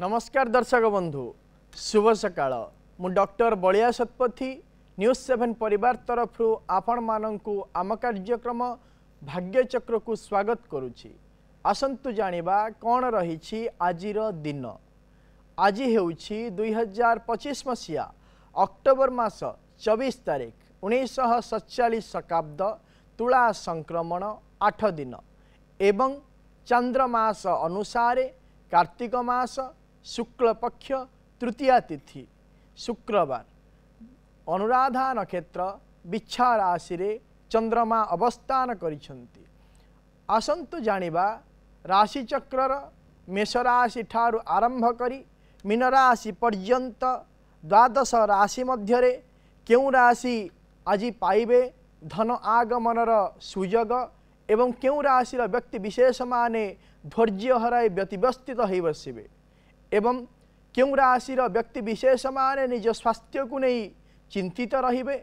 नमस्कार दर्शक बंधु शुभ सकाळ मु डॉक्टर बलिया शतपथी न्यूज 7 परिवार तरफ आपण मानंकु आम कार्यक्रम भाग्यचक्र को स्वागत करुछि। आसंतु जानिबा कौन रही आजिर दिन। आज हेउछि 2025 मसीहा अक्टोबर मास 24 तारिख 1947 शकाब्द तुला संक्रमण 8 दिन एवं चंद्रमास अनुसार कार्तिक मास शुक्ल पक्ष तृतीया तिथि शुक्रवार अनुराधा नक्षत्र बिच्छा राशि रे चंद्रमा अवस्थान करिसंती। आसंतु जानिबा राशि चक्रर मेष राशि ठारू आरंभ करी मीन राशि पर्यंत द्वादश राशि मध्यरे केउ राशि आज पाइबे धन आगमनर सुयोग एवं केउ राशि व्यक्ति विशेष माने धैर्य हराई व्यतिव्यस्थित हो बसिबे एवं केउ राशि व्यक्ति विशेष माने निज स्वास्थ्य को नहीं चिंतित रहिबे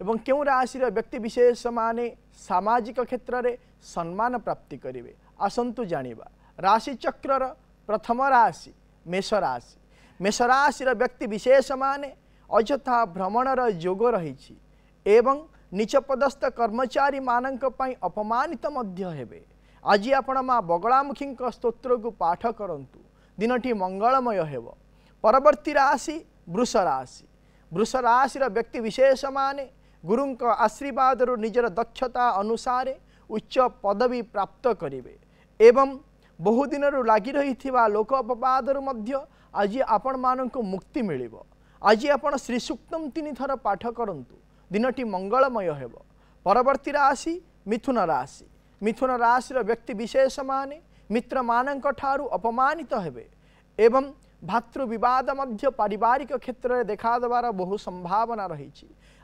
एवं केउ राशि व्यक्ति विशेष माने सामाजिक क्षेत्र में सम्मान प्राप्ति करिवे। आसंतु जानिबा राशि चक्रर प्रथम राशि मेष राशि। मेष राशि व्यक्ति विशेष माने अଯଥା भ्रमणर योग रही एवं नीच पदस्थ कर्मचारी मानक पई अपमानित मध्य हेबे। आज आपण माँ बगलामुखी स्तोत्र को पाठ करंतु दिनटी मंगलमय हेब। परवर्ती राशि वृष राशि। वृष राशि व्यक्ति विशेष माने गुरुं आशीर्वाद निजर दक्षता अनुसार उच्च पदवी प्राप्त करिवे एवं बहुदिन लगी रही लोक अपवाद आज आपण मानक मुक्ति मिलिबो। आज आपण श्री सूक्तम 3 थर पाठ करंतु दिनटी मंगलमय हेब। परवर्ती राशि मिथुन राशि। मिथुन राशि व्यक्ति विशेष माने मित्र मानक ठारू अपमानित हेबे एवं भातृ विवाद मध्य पारिवारिक क्षेत्र में देखा देवार बहु संभावना रही।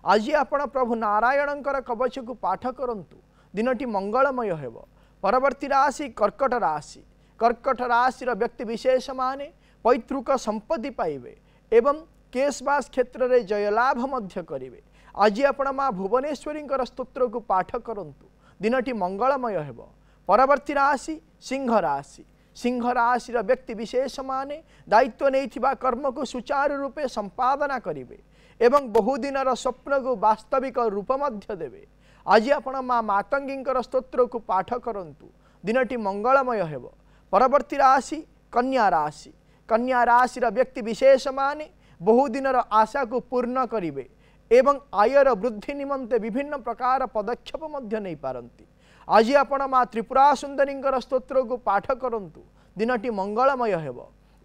आज आपण प्रभु नारायणकर कवच को पाठ करंतु दिनटी मंगलमय हेब। परवर्ती राशि कर्कट राशि। कर्कट राशि व्यक्ति विशेष माने पैतृक संपत्ति पाइबे एवं केशबास क्षेत्र में जयलाभ मध्य करिवे। आज आपण माँ भुवनेश्वरी स्तोत्र को पाठ करंतु दिनटी मंगलमय हेब। परवर्ती राशि सिंह राशि। सिंह राशि व्यक्ति विशेष माने दायित्व नहीं कर्म को सुचारू रूपे संपादना करिवे एवं बहुदिनर स्वप्न को वास्तविक रूप मध्य देवे। आज आपण माँ मातंगी स्तोत्र को पाठ करंतु दिनटी मंगलमय हेब। परवर्ती राशि कन्या राशि। कन्या राशि व्यक्ति विशेष माने बहुदिनर आशा को पूर्ण करिवे एवं आयर वृद्धि निमंते विभिन्न प्रकार पदक्षेप मध्य नहीं पारंती। आज आपण माँ त्रिपुरा सुंदरी स्तोत्र को पाठ करंतु दिनटी मंगलमय हेब।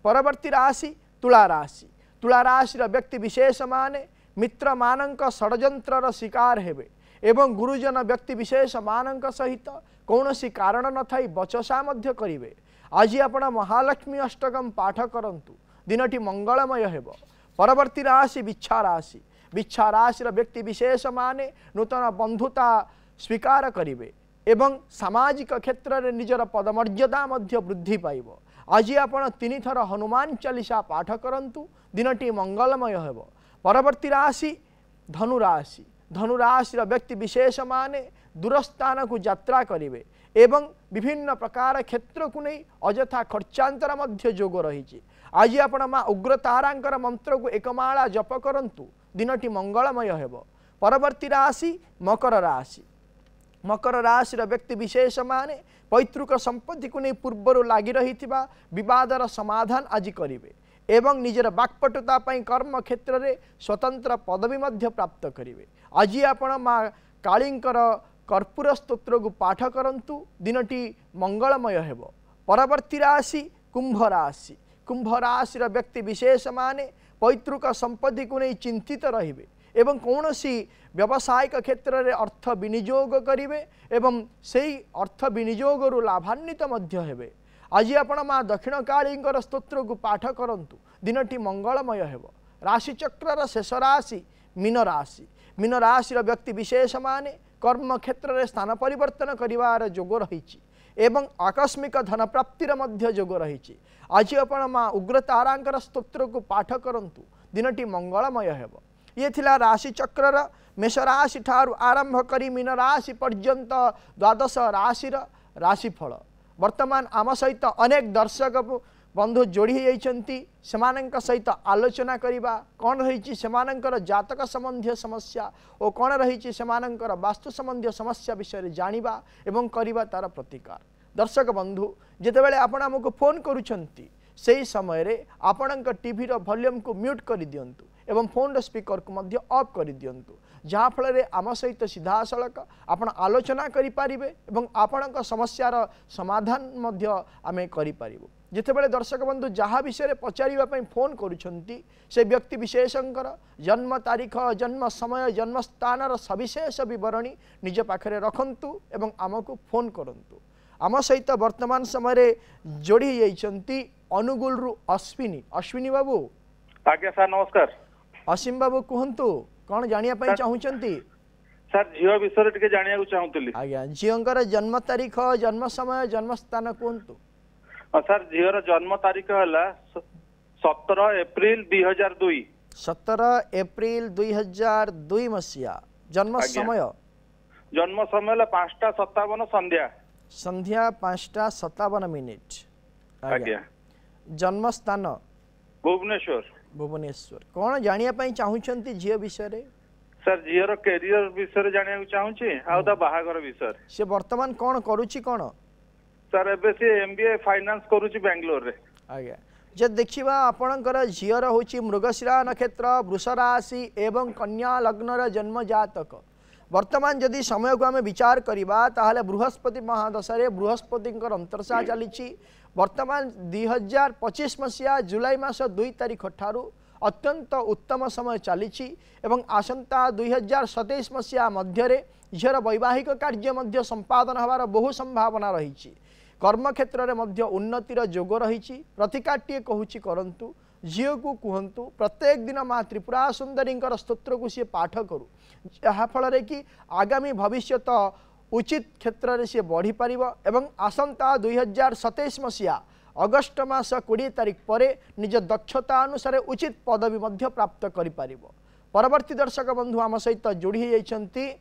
परवर्ती राशि तुला राशि। तुला राशि व्यक्ति विशेष माने मित्र मानक षड्यंत्र शिकार हेबे एवं गुरुजन व्यक्ति विशेष मानक सहित कौनसी कारण न थाई बचसा मध्य करिवे। आज आपण महालक्ष्मी अष्टकम पाठ करंतु दिनटी मंगलमय हेब। परवर्ती राशि बिच्छा राशि। बिच्छा राशि व्यक्ति विशेष माने नूतन बंधुता स्वीकार करिवे एवं सामाजिक क्षेत्र में निजर पदमर्यादा मध्य वृद्धि पाइब। आज आपण 3 थर हनुमान चालीसा पाठ करंतु दिनटी मंगलमय हेब। परवर्ती राशि धनुराशि। धनुराशि व्यक्ति विशेष माने दूरस्थान को यात्रा करिवे एवं विभिन्न प्रकार क्षेत्र को नहीं अଯଥା खर्चांतर मध्य जोग रही। आज आपण माँ उग्रतारांकर मंत्र को एकमाला जप करंतु दिनटी मंगलमय हेब। परवर्ती राशि मकर राशि। मकर राशि व्यक्ति विशेष माने पैतृक संपत्ति को नहीं पूर्वर लगी रही विवादर समाधान आज करिवे एवं निजर बाक्पटुता कर्म क्षेत्र में स्वतंत्र पदवी मध्य प्राप्त करिवे। आज आपण माँ कालींकर कर्पूर स्तोत्र को पाठ करंतु दिनटी मंगलमय हेब। परवर्ती राशि कुंभ राशि। कुंभ राशि व्यक्ति विशेष माने पैतृक संपत्ति को नहीं चिंतित रहिबे एवं कौनसी व्यावसायिक क्षेत्र में अर्थ विनियोग करिवे एवं सेही अर्थ विनियोग लाभान्वित मध्य हेबे। आज आपण माँ दक्षिण काली स्तोत्र को पाठ करंतु दिनटी मंगलमय हेब। राशि चक्रर शेष राशि मीन राशि। मीन राशि व्यक्ति विशेष माने कर्म क्षेत्र में स्थान परिवर्तन करिवार जोग रही एवं आकस्मिक धन प्राप्तिर मध्य जोग रही। आज आपण माँ उग्रतारांकर स्तोत्र को पाठ करंतु दिनटी मंगलमय हेब। ये थिला राशि चक्रर मेष राशि ठारू आरंभ करी मीन राशि पर्यंत द्वादश राशि राशिफल। वर्तमान आम सहित अनेक दर्शक बंधु जोड़ी सेमानंक सहित आलोचना करिबा कौन रही सेमानंकर जातक संबंधी समस्या और कौन रही सेमानंकर वास्तु संबंधी समस्या विषय जानिबा एवं करिबा तार प्रतिकार। दर्शक बंधु जितेबाला आपण आमको फोन करुछंती से समय रे आपणक टीवी रो वॉल्यूम को म्यूट कर दियंतु एवं फोन रो स्पीकर को मध्य ऑफ कर दियंतु जहाँ फल रे आम सहित सीधा सड़क आपण आलोचना करि पारिबे एवं आपणक समस्यार समाधान मध्य आमे करि पारिबो। जितेबाला दर्शक बंधु जहाँ विषय पचारिबा पई फोन करुछंती से व्यक्ति विशेषंकर जन्म तारीख जन्म समय जन्म स्थान सविशेष विवरणी निज पाखरे रखंतु एवं आमको फोन करंतु। आम सहित वर्तमान समय जोड़ी जाइछंती अनुगुल रु अश्विनी बाबू। आज्ञा सर नमस्कार। असीम बाबू कहंतु कौन जानिया पई चाहुचंती? सर झियो विषय टिके जानिया चाहूतली। आज्ञा झियोंकर जन्म तारीख जन्म समय जन्म स्थान कहंतु। सर झियोर जन्म तारीख हला 17 एप्रिल 2002। 17 एप्रिल 2002 मसिया। जन्म समय 5:57 संध्या संध्या 5:57। आज्ञा जन्म स्थान भुवनेश्वर। कौन जानिया पई चाहुचंती झियो विषय रे? सर झियोर कैरियर विषय जानिया चाहूची आ ता बाहागर विषय। से वर्तमान कौन करूची कौन? सर एबे से एमबीए फाइनेंस करूची बेंगलोर रे। आज्ञा जे देखिबा आपणकर झियर होची मृगशिरा नक्षत्र वृष राशि एवं कन्या लग्नर जन्म जातक। वर्तमान जदि समय को आम विचार करवा ताहले बृहस्पति महादशा बृहस्पति अंतरसा चली वर्तमान 2025 मसीहा जुलाई मास 2 तारीख ठारू अत्यंत उत्तम समय चली आसंता 2027 मसीहा मध्य झीर वैवाहिक कार्य मध्य संपादन हबार बहु संभावना रही। कर्म क्षेत्र में उन्नतिर जोग रही। प्रतिकाटे कहूँ करंतु झील को कहतु प्रत्येक दिन माँ त्रिपुरा सुंदरी स्तोत्र को सी पाठ करू जहाँफल कि आगामी भविष्य उचित क्षेत्र में सी बढ़ी पार एवं आसंता 2027 मसीहा अगस्ट मास 20 तारीख पर निज दक्षता अनुसार उचित पदवी मध्य प्राप्त करि पारिबो। परवर्ती दर्शक बंधु आम सहित जोड़ी जाइछंती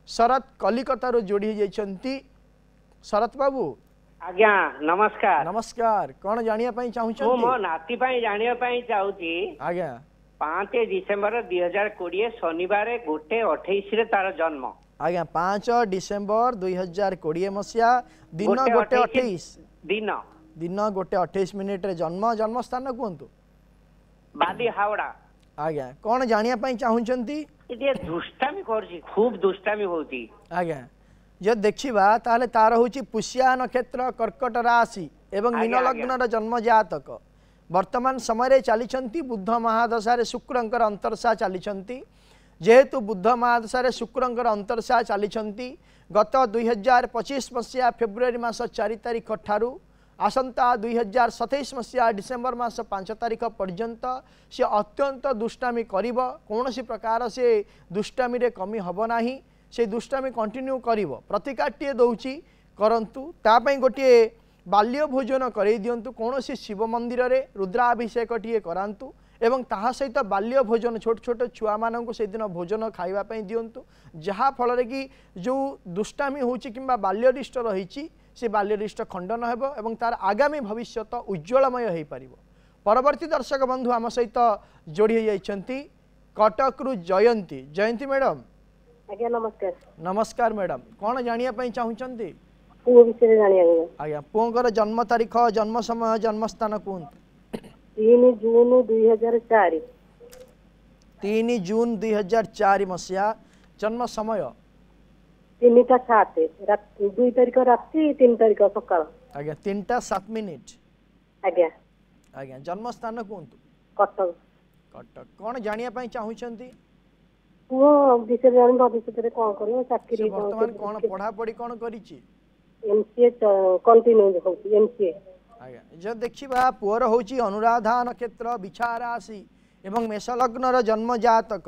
शरत कलिकतार जोड़ी जाइछंती। शरत बाबू आज्ञा नमस्कार। नमस्कार कौन जानिया पई चाहुछंती? मो नाती पई जानिया पई चाहूची। आज्ञा 5 डिसेंबर 2020 शनिवार 1:28 रे तार जन्म। आज्ञा 5 डिसेंबर 2020 मसिया दिन 1:28 दिन 1:28 रे जन्म। जन्म स्थान कहतु? बाली हावड़ा। आज्ञा कौन जानिया पई चाहुछंती? ये दुष्टामी करची खूब दुष्टामी होती। आज्ञा जब देखा ताले तार होची पुष्या नक्षत्र कर्कट राशि एवं मीन लग्न जन्म जातक। वर्तमान समय चली बुद्ध महादशा शुक्रंकर अंतरसा चली जेहेतु बुद्ध महादशा शुक्रंकर अंतरसा चली गत 2025 मसीहा फेब्रुआरी मास 4 तारीख ठारू आसंता 2027 मसीहा डिसेम्बर मास 5 तारीख पर्यंत सी अत्यंत दुष्टामी करिब। कौन सी प्रकार से दुष्टामी रे कमी हब नाही। से दुष्टामी कंटिन्यू करिब। प्रतिकाटे दौची करंतु तापई गोटे बाल्य भोजन करई दियंतु। कौन सी शिव मंदिर रे रुद्राभिषेक टिए करांतु एवं ताहा सहित बाल्य भोजन छोट छोट छुआ मानक से दिन भोजन खाइबा पई दियंतु जहाँ फल कि जो दुष्टामी होची किंबा बाल्यरिष्ट रही से बाल्यरिष्ट खंडन हेबो एवं तार आगामी भविष्य उज्ज्वलमय हो पार। परवर्ती दर्शक बंधु आम सहित जोड़ी जाइछंती कटक रु जयंती। जयंती मैडम आज्ञा नमस्कार। नमस्कार मैडम कौन जानिया पई चाहुचंती? पुओ विषय जानिया। आज्ञा पुओंकर जन्म तारीख जन्म समय जन्म स्थान कहतु? 3 जून 2004। 3 जून 2004 मसीहा। जन्म समय 3:07 2 तारीख राति 3 तारीख सकाळ। आज्ञा 3:07। आज्ञा आज्ञा जन्म स्थान कहतु? कटक। कटक कौन जानिया पई चाहुचंती? पुओ विषय जानि भविष्य रे कोन करियो चाकरी वर्तमान कौन पढ़ा पढ़ी कौन करिछि? एमसीए कंटिन्यू होती एमसीए। आज्ञा जब देखिबा पुअर होची अनुराधा नक्षत्र बिछा राशि एवं मेष लग्नर जन्म जातक।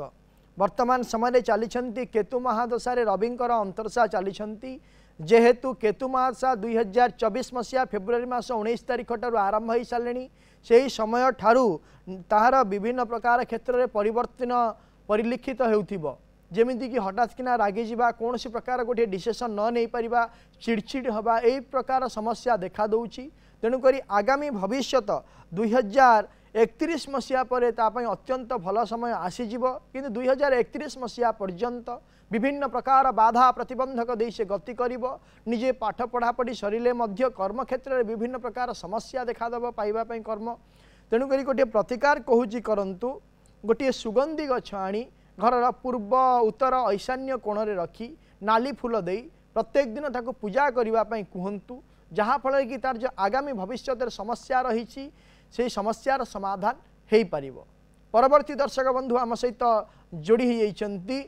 वर्तमान समय चली केतु महादशा रविंकर अंतरसा चली जेहेतु केतु महादशा 2024 मसीहा फेब्रुआरी मास 19 तारीख ठारू आरंभ हो सारे से ही समय ठारू ताहार विभिन्न प्रकार क्षेत्र में परिवर्तन परिलिखित होउथिबो जेमिति कि हठात किना रागी जावा कौन सी प्रकार गोटे डिसीजन न नहीं पारिबा चिड़चिड़ हवा एई प्रकार समस्या देखा दउची तेणुकरी आगामी भविष्य 2031 मसीहा पर तापाई अत्यंत भल समय आसीजिव किंतु 2031 मसीहा पर्यंत विभिन्न प्रकार बाधा प्रतिबंधक दे से गति करिब निजे पाठ पढ़ापढ़ी सरिले मध्य कर्म क्षेत्र में विभिन्न प्रकार समस्या देखादेव पाइबापी कर्म तेणुकरी गोटे प्रतिकार कहूँ करंतु गोटे सुगंधी गछ आनी घर पूर्व उत्तर ईशान्य कोण में रखी नाली फूल दे प्रत्येक दिन ताको पूजा करने कहतु जहाँफल कि तार जो आगामी भविष्य समस्या रही से समस्यार समाधान हो पार। परवर्ती दर्शक बंधु आम सहित जोड़ी होती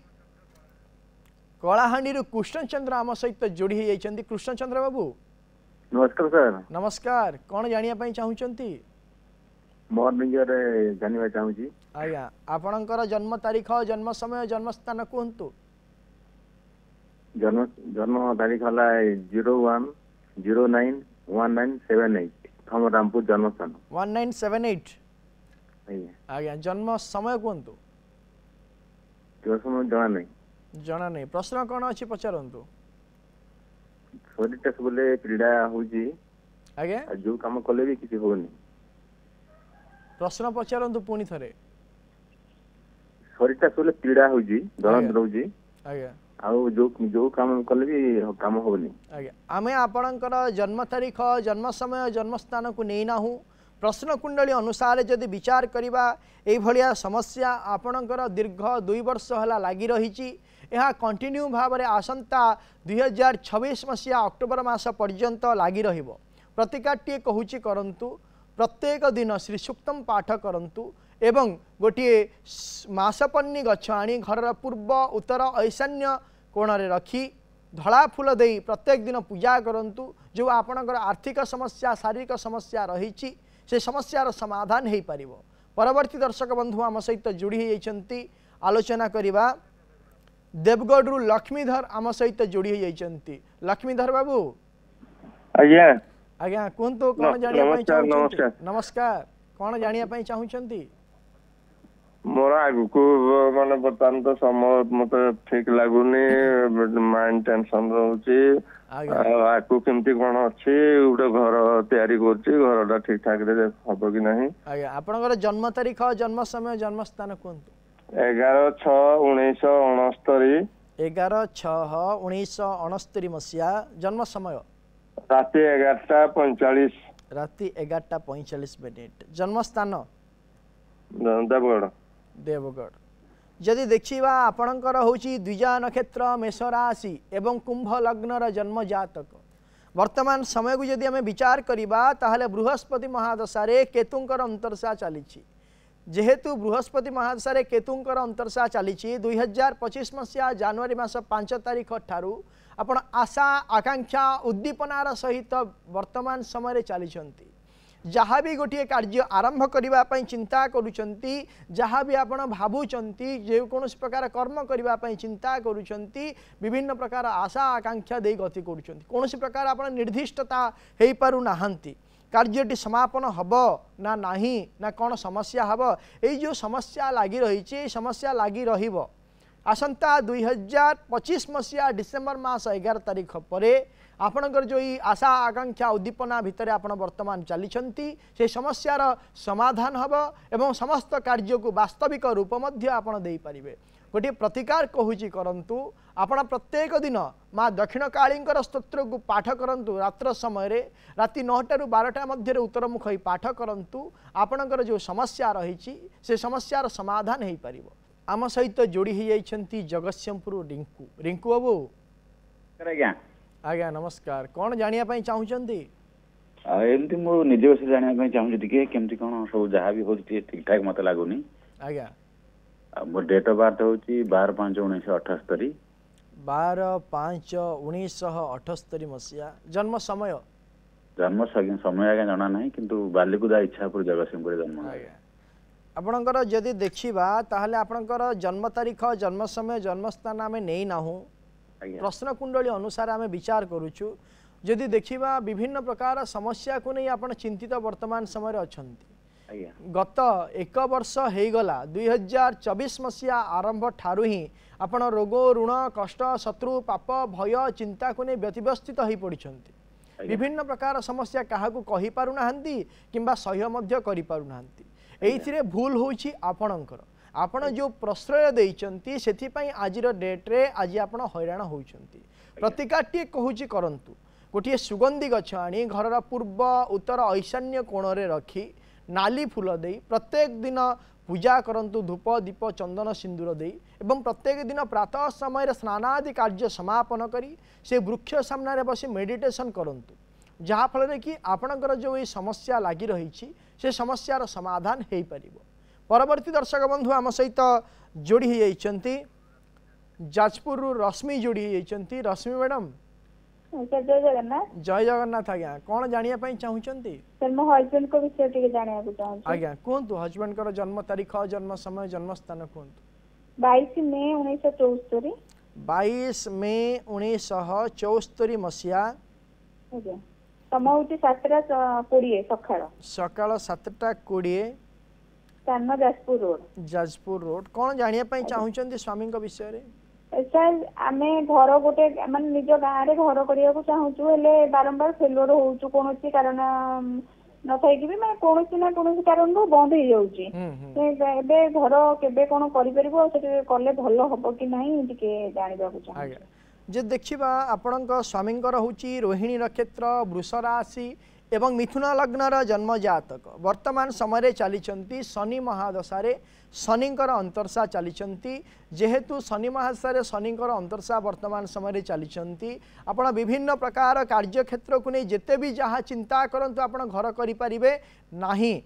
कलाहांडी कृष्णचंद्र आम सहित जोड़ी होती। कृष्णचंद्र बाबू नमस्कार सर। नमस्कार कौन जानिया चाहूँगी मॉर्निंग रे जानिबा चाहूँगी आज्ञा आपणकर जन्म तारीख जन्म समय जन्म स्थान कहतु जन्म जन्म तारीख है 01/09/1978 हम रामपुर जन्म स्थान 1978 आज्ञा जन्म समय कहतु समय जना नहीं प्रश्न कौन अच्छी पचारतु शरीर बोले पीड़ा होजी आज्ञा जो काम कले भी किसी होनी प्रश्न पचारतु पुणी थे शरीर बोले पीड़ा होजी दर्द रोजी आज्ञा आउ जो काम कले भी काम होनी आज्ञा आमे आपणकर जन्म तारीख जन्म समय जन्म स्थान को नहीं नाहू प्रश्न कुंडली अनुसार जदि विचार करवा ये समस्या आपणकर दीर्घ 2 वर्ष है लगी रही यह कंटिन्यू भाव में आसंता 2026 मसीहा अक्टोबर मास पर्यंत लगी रहिबो। प्रतिकारटी कहूँ करंतु प्रत्येक दिन श्री सूक्तम पाठ करंतु एवं गोटे मासपन्नी गछ आनी घर पूर्व उत्तर ईशान्य कोण में रखी धड़ा फूल दे प्रत्येक दिन पूजा करंतु जो आपणकर आर्थिक समस्या शारीरिक समस्या रही से समस्यार समाधान हो पार। परवर्ती दर्शक बंधु आम सहित जोड़ी होती आलोचना करवा देवगढ़ लक्ष्मीधर आम सहित जोड़ी होती। लक्ष्मीधर बाबू आज्ञा आज्ञा कहतु कौन जानिया नमस्कार कौन जानिया चाहूँगी मोर आगु माने बर्तमान तो समय मत ठीक लगुनि माइंड टेंशन रोचे आगु केमती कौन अच्छी गोटे घर तैयारी करछि घरटा ठीक ठाक रे हबो कि नहीं आज्ञा आपनकर जन्म तारीख जन्म समय जन्म स्थान कहतु 11/6/1969 11/6/1969 मसीहा जन्म समय राति 11:45 राति 11:45 जन्म स्थान देवगढ़ देवगढ़ जदि देखा आपणकर हूँ द्विजा नक्षत्र मेष राशि एवं कुंभ लग्नर जन्म जातक वर्तमान समय को जदि आम विचार करवा ताहले बृहस्पति महादशारे केतुंकर अंतरसा चली जेहेतु बृहस्पति महादशारे केतुंकर अंतरसा चली 2025 मसीहा जनवरी मास 5 तारीख ठारू आपण आशा आकांक्षा उद्दीपनार सहित वर्तमान समय चली जहाँ भी गोटे कार्य आरंभ करने चिंता करुँच जहाँ भी आप भावुंट जो कौन प्रकार कर्म करने चिंता करुँच विभिन्न प्रकार आशा आकांक्षा दे गति करुँच कौन प्रकार आप निर्दिष्टता हो पारना कार्यटी समापन हम ना नहीं ना कौन समस्या हम ये जो समस्या लगी रही समस्या लगी रहिबो आसंता 2025 मसीहा डिसेम्बर मास 11 तारीख पर आपणकर जो आशा आकांक्षा उद्दीपना भितर आपण वर्तमान चली से समस्यार समाधान हम एवं समस्त कार्य को वास्तविक रूप आपण दे पारिबे। गोटे प्रतिकार कहूँ करंतु आपण प्रत्येक दिन माँ दक्षिण कालींकर स्तोत्र को पाठ करंतु रात्र समय राति 9 ରୁ 12 मध्य उत्तरमुख ही पाठ करंतु आपणकर जो समस्या रही से समस्यार समाधान हो पार। आम सहित जोड़ी होती जगतसिंहपुर रिंकू रिंकू बाबू आज्ञा आज्ञा नमस्कार कौन जानिया चाहूँगी एमती मो निज विषय जाना चाहूँगी केमती कौन सब जहाँ भी हो ठीक ठाक मत लगुनि आज्ञा मोर डेट ऑफ बर्थ हूँ 12/5/1978 12/5/1978 मसीहा जन्म समय समय आज्ञा जना ना किंतु बालिकुदा इच्छापुर जगतसिंहपुर जन्म आज्ञा आपणकर जदि देखा ताहले आपणकर जन्म तारीख जन्म समय जन्म स्थान आम नहीं नाहू प्रश्न कुंडली अनुसार आम विचार करुचु जदि देखा विभिन्न प्रकार समस्या को नहीं आप चिंतित वर्तमान समय अच्छा ଆଜ୍ଞା गत एक वर्ष हो गला 2024 मसीहा आरंभ ठारू ही आपण रोग ऋण कष्ट शत्रु पाप भय चिंता को नहीं व्यतिव्यस्थित हो पड़ती विभिन्न प्रकार समस्या क्या कही पारु नाहंती किंबा सह्य मध्य करि पारु नाहंती एइथिरे भूल होछि आपणकर आपण जो प्रश्रय देइचंती सेथिपई आजिर डेट रे आज आपण हैरान होइचंती प्रतिकाटी कहूची करंतु गोटे सुगंधी गछ आनी घरर पूर्व उत्तर ईशान्य कोण रे रखी नाली फूल दे प्रत्येक दिन पूजा करंतु धूप दीप चंदन सिंदूर दे एवं प्रत्येक दिन प्रातः समय स्नानादि कार्य समापन करी से वृक्ष सामने बसी मेडिटेशन करंतु जहाँ फल कि आपणकर जो ये समस्या लगी रही से समस्यार समाधान हो पार परवर्ती दर्शक बंधु आम सहित जोड़ी होती जाजपुर रश्मि जोड़ी होती रश्मि मैडम जय जगन्नाथ जय जगन्नाथ आज्ञा कौन जानापी चाहूँगी सर मो हजबैंड को विषय टिके जानिया को चाहूँ आज्ञा कहतु हजबैंड कर जन्म तारीख जन्म समय जन्म स्थान कहतु 22 मई 1974 22 मई 1974 मसीहा आज्ञा समय होती 7:20 सकाळ सकाळ 7:20 स्थान जाजपुर रोड कौन जानापी चाहूँगी स्वामी विषय रे सर आमे घर गोटे माने निज गाँव रे घर करिया को चाहूछु हेले बारंबार फेलोर होउछु कोनोसी कारण न थाई कि मैं कोनोसी ना कोनोसी कारण रो बंद हो जाउची एबे घर केबे कोन करि परिबो सेटे करले भलो हबो कि नाही टिके जानिबा को चाहूछु जे देखिबा आपणक स्वामींकर होची रोहिणी नक्षत्र वृष राशि एवं मिथुन लग्नर जन्म जातक वर्तमान समय चली शनि महादशा शनिंकर अंतर्शा चली जेहेतु शनि महादशा शनिंकर अंतर्शा वर्तमान समय चली आपण विभिन्न प्रकार कार्यक्षेत्र को नहीं जिते भी जहाँ चिंता करंतु आपण घर करें नहीं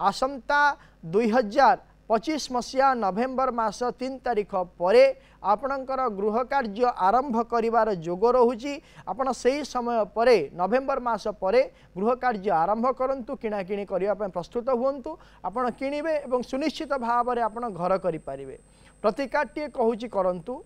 आसंता 2025 मसीहा नवेम्बर मास 3 तारिख पर आपणकर गृह कार्य आरंभ करिवार जोग रहुची आपण सही समय पर नवेम्बर मास पर गृह कार्य आरंभ करंतु किणाकिणी करिवा पय प्रस्तुत हुंतु आपण किनिबे एवं सुनिश्चित भाव में आपण घर करि पारिबे प्रतिकाटी कहूची करंतु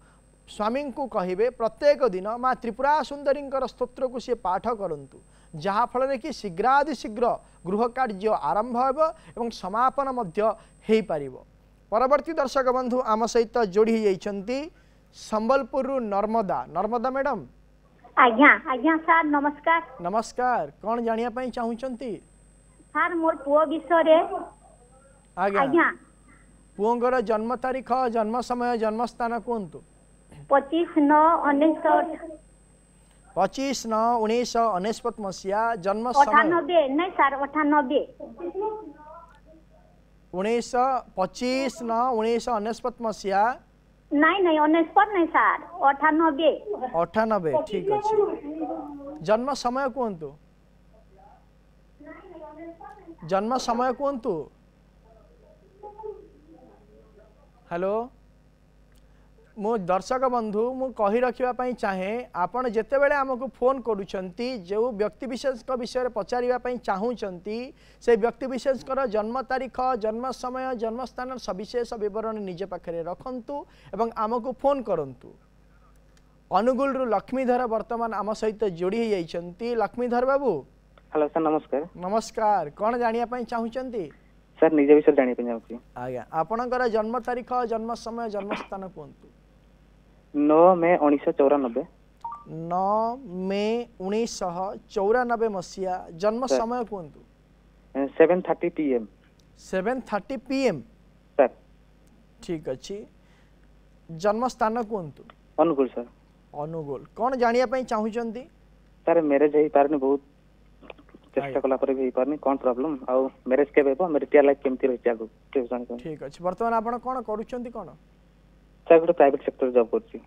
स्वामी को कहिबे प्रत्येक दिन माँ त्रिपुरा सुंदरींकर स्तोत्र को सी पाठ करंतु जहाँ फल कि शीघ्रातिशीघ्र गृह कार्य आरंभ हो एवं समापन मध्य हो पारिबो परवर्ती दर्शक बंधु आम सहित जोड़ी होती संबलपुर नर्मदा नर्मदा मैडम आज्ञा आज्ञा सर नमस्कार नमस्कार कौन जानिया चाहूँगी सर मोर पुओ विषय रे आज्ञा पुओंगर जन्म तारीख जन्म समय जन्म स्थान कहतु 25/9/1999 मसीहा जन्म समय 98 नहीं सर 98 25/9/1999 मसीहा नहीं 99 नहीं सर 98 ठीक अच्छे जन्म समय कहतु जन्म समय कहतु हेलो मो दर्शक बंधु मु कही रखा चाहे आपण जिते बड़े आमको फोन करुँच जो व्यक्ति विशेष विषय पचारे चाहूँगी से व्यक्ति विशेष जन्म तारीख जन्म समय जन्म स्थान सविशेष विवरण निज पाखे रखंतु एवं आमको फोन करंतु अनुगुल लक्ष्मीधर वर्तमान आम सहित जोड़ी होती लक्ष्मीधर बाबू हेलो सर नमस्कार नमस्कार कौन जानिया चाहूँगी सर निज विषय जानिया चाहूँ आज्ञा आपणकर जन्म तारीख जन्म समय जन्म स्थान कहतु 9 मई 1994 9 मई 1994 मसीहा जन्म समय कहतु 7:30 PM 7:30 PM सर ठीक अच्छी जन्म स्थान कहतु अनुगुल सर अनुगुल कौन जानिया चाहूँगी सर मैरिज हो पारनी बहुत चेष्टा कला पर भी पारनी कौन प्रॉब्लम आ मैरिज के बेबो मैरिटल लाइफ केमती रही आगो ठीक अच्छे वर्तमान आपण कौन करूछंती कौन सर गोटे प्राइवेट सेक्टर जॉब करछी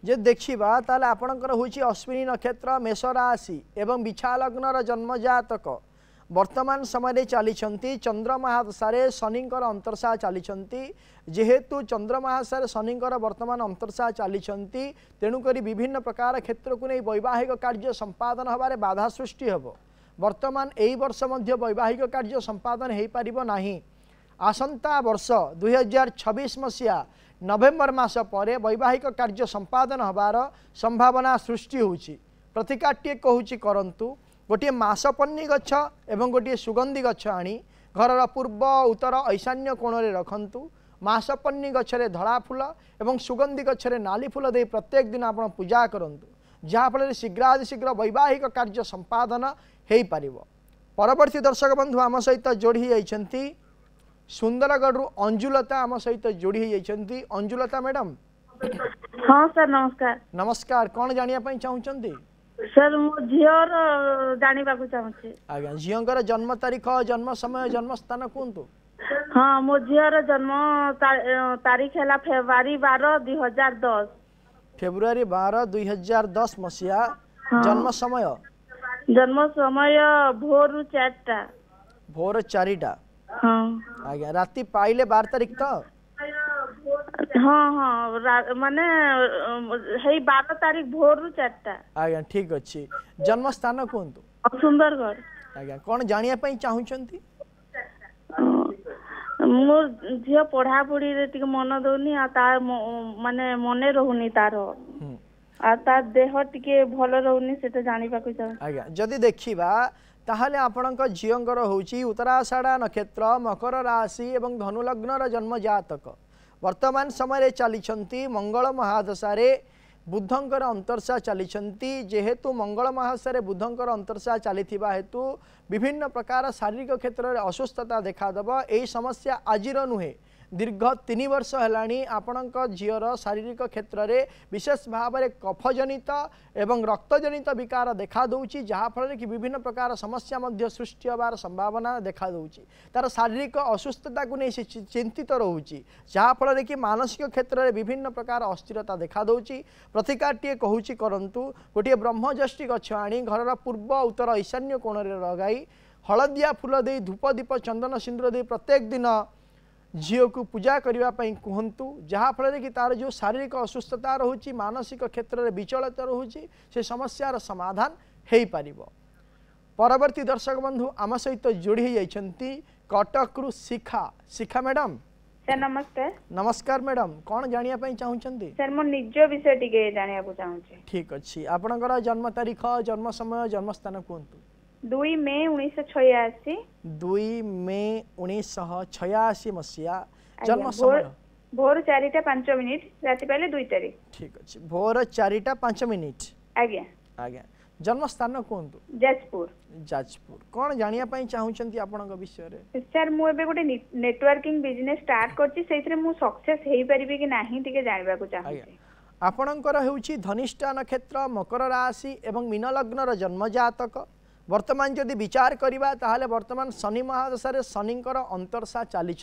जे देखिबा ताले आपणकर होची अश्विनी नक्षत्र मेष राशि एवं बिछा लग्नर जन्म जातक वर्तमान समय चली चंद्र महादशा शनिंकर अंतर्शा चली जेहेतु चंद्र महादशा शनिंकर वर्तमान अंतर्शा चली तेणुक विभिन्न प्रकार क्षेत्र को नहीं वैवाहिक कार्य संपादन हबारे बाधा सृष्टि हेब वर्तमान यही वर्ष मध्य वैवाहिक कार्य संपादन हो पारिबो नाही आसंता वर्ष 2026 मसीहा नवेम्बर मास पर वैवाहिक कार्य संपादन हबार संभावना सृष्टि होची प्रतिकाट्य कहूची करंतु गोटे मासपन्नी गछ एवं गोटे सुगंधी गछ आनी घरर पूर्व उत्तर ईशान्य कोण में रखंतु मासपन्नी गछरे धड़ा फूल एवं सुगंधी गछरे नाली फूल दे प्रत्येक दिन आप पूजा करंतु जहाँफल शीघ्रातिशीघ्र वैवाहिक कार्य संपादन हो पार। परवर्ती दर्शक बंधु आम सहित जोड़ी जाइछंती सुंदरगढ़ अंजुलता आम सहित जोड़ी जाइछंती। अंजुलता मैडम हाँ सर नमस्कार। नमस्कार कौन जानिया पई चाहुचंती सर मो झियर जानिबा को चाहूची। आज्ञा झियंकर जन्म तारीख जन्म समय जन्म स्थान कहतु। हाँ मो झियर जन्म तारीख है फेब्रुआरी 12 2010। फेब्रुआरी 12 2010 मसीहा। जन्म समय भोर 4टा। भोर 4टा। हाँ आज्ञा राति पाइले 12 तारीख तो हाँ हाँ माने हे 12 तारीख भोर 4टा। आज्ञा ठीक अच्छी। जन्म स्थान कहतु। सुंदरगढ़। आज्ञा कौन जानिया पई चाहुचंती। मो झियो पढ़ा पढ़ी रे टिक मन दउनी आ ता माने मने रहउनी तारो आ ता देह टिके भलो रहउनी सेटा जानिबा को चाह। आज्ञा जदी देखिबा ताहले आपणक झियंकर होउची उत्तराषाढ़ा नक्षत्र मकर राशि एवं धनु लग्नर जन्म जातक वर्तमान समय चली मंगल महादशा बुधंकर अंतर्शा चली जेहेतु मंगल महादशा बुधंकर अंतर्शा चली हेतु विभिन्न प्रकार शारीरिक क्षेत्र में असुस्थता देखादेव। यही समस्या आजिर नुहे दीर्घ 3 वर्ष है आपणक झीर शारीरिक क्षेत्र में विशेष भाव में कफजनित एवं रक्तजनित विकार देखा दूची जहाँफल कि विभिन्न प्रकार समस्या मध्य सृष्टि होबार संभावना देखा दूची। तार शारीरिक असुस्थता को नहीं चिंतित रोची जहाँफल कि मानसिक क्षेत्र में विभिन्न प्रकार अस्थिरता देखा दूची। प्रतिकारटीए कहूची करंतु गोटे ब्रह्मजष्टि गछ आनी घरर पूर्व उत्तर ईशान्य कोण में लगाई हलदिया फूल दे धूप दीप चंदन सिंदूर दे प्रत्येक दिन झील को पूजा करने कहतु जहाँफल कि तार जो शारीरिक असुस्थता रोची मानसिक क्षेत्र में विचलित रोची से समस्यार समाधान हो पार। परवर्ती दर्शक बंधु आम सहित जोड़ी जाइछंती कटक रु शिखा। शिखा मैडम सर नमस्कार। नमस्कार मैडम कौन जानिया पई चाहुचंती। सर मो निज विषय टिके जानिया को चाहूची। ठीक अच्छी आपनकर जन्म तारीख जन्म समय जन्म स्थान कहतु। 2 मई 1986। 2 मई 1986 मसीहा। जन्म समय भोर 4टा 5 मिनिट राति पहले 2 तारीख। ठीक अच्छी भोर 4टा 5 मिनिट। आज्ञा आज्ञा जन्म स्थान कहतु। जाजपुर। जाजपुर कौन जानिया पई चाहुचंती आपनक विषय रे। सर मु एबे गोटे नेटवर्किंग बिजनेस स्टार्ट करछि सेइथरे मु सक्सेस हेई परिबे कि नाही टिके जानिबा को चाहछि। आपणकर हेउची धनिष्ठा नक्षत्र मकर राशि एवं मीन लग्नर जन्म जातक वर्तमान जदि विचार करिबा ताहाले वर्तमान शनि महादशा शनिंकर अंतर्शा चली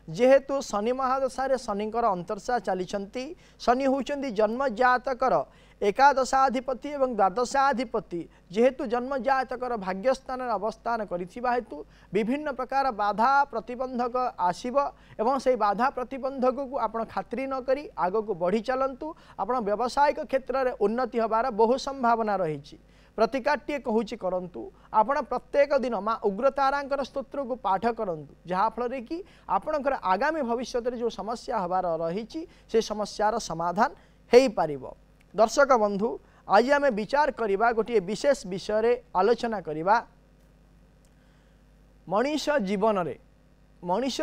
जेहेतु शनि महादशा शनिंकर अंतर्शा चली शनि होउचंदी जन्म जातकर एकादशाधिपति एवं द्वादशाधिपति जेहेतु जन्म जातकर भाग्यस्थान अवस्थान करिथिबा हेतु विभिन्न प्रकार बाधा प्रतिबंधक आसीब एवं से बाधा प्रतिबंधक को आपण खातिरी न करी आग को बढ़ी चलंतु आपण व्यावसायिक क्षेत्र में उन्नति होबार बहु संभावना रही। प्रतिकारटीए कहूची करंतु आपण प्रत्येक दिन माँ उग्रतारांकर स्तोत्र को पाठ करंतु जहाँफल कि आपणकर आगामी भविष्य में जो समस्या हबार रही से समस्यार समाधान हो पार। दर्शक बंधु आज आम विचार करवा गोटे विशेष विषय रे आलोचना करवा मनीष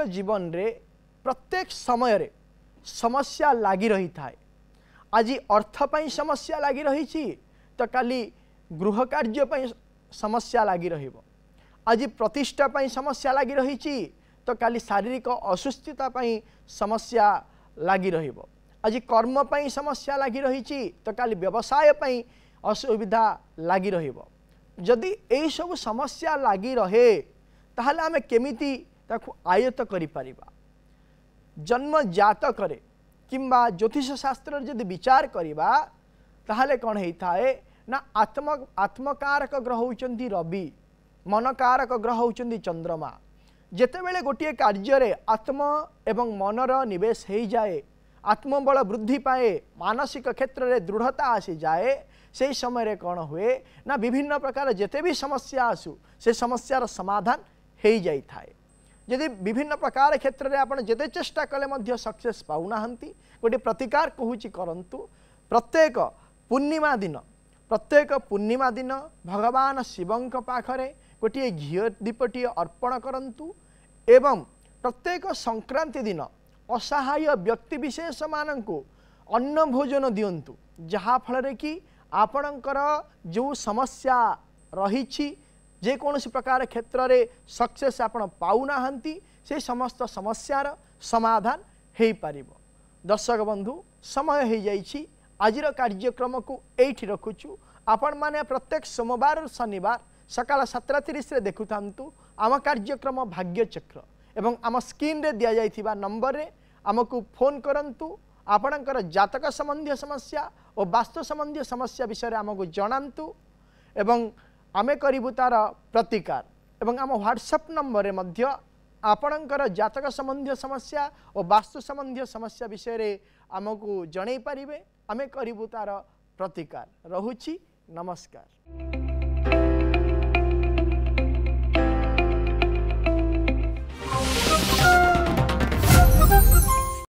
जीवन रे प्रत्येक समय रे समस्या लगी रही थाए। आज अर्थ पई समस्या लगी रही तो काली गृह कार्य पई समस्या लगी रहिबो। आज प्रतिष्ठा पई समस्या लगी रही तो काली शारीरिक असुस्थता पई समस्या लगी रहिबो। आज कर्म पई समस्या लगी रही तो काली व्यवसाय पई असुविधा लगी रहिबो। जदि एई सब समस्या लगी रहे ताहले आमे केमिति ताकु आयत्त करि परिबा। जन्म जातक रे किंबा ज्योतिष शास्त्र जदि विचार करिबा ताहले कोन हेइथाए ना आत्मकारक ग्रह होउचंती रवि मनकारक ग्रह होउचंती चंद्रमा। जेतेबेले गोटे कार्य आत्म एवं मनर निवेश हो जाए आत्मबल वृद्धि पाए मानसिक क्षेत्र में दृढ़ता आसी जाए से समय कौन हुए ना विभिन्न प्रकार जेते भी समस्या आसू से समस्यार समाधान हो जाए। यदि विभिन्न प्रकार क्षेत्र में आप जेते चेष्टा कले सक्सेस पाऊना गोटे प्रतिकार कहूची करंतु प्रत्येक पूर्णिमा दिन भगवान शिवंक पाखरे गोटे घी दीपटी अर्पण करंतु एवं प्रत्येक संक्रांति दिन असहाय व्यक्ति विशेष माननकु अन्न भोजन दियंतु जहा फल कि आपणकर जो समस्या रही जे कौन प्रकार क्षेत्र में सक्सेस आपण पाऊना से समस्त समस्यार समाधान हो पार। दर्शक बंधु समय हो जाइए आज कार्यक्रम को एठी रखुचु। आपण माने प्रत्येक सोमवार और शनिवार सकाल 7:30 देखु आम कार्यक्रम भाग्यचक्र एवं आम स्क्रीन रे दिया जाइथिबा नंबर रे आमको फोन करंतु आपणकर जातक संबंधी समस्या और वास्तु संबंधी समस्या विषय आमको जनातु एवं आमे करिबु तार प्रतिकार एवं आम व्हाट्सएप नंबर रे मध्य आपणकर जातक संबंधी समस्या और वास्तु संबंधी समस्या विषय रे आमको जणै पारिबे आमे करिबु तार प्रतिकार। रहुछि नमस्कार।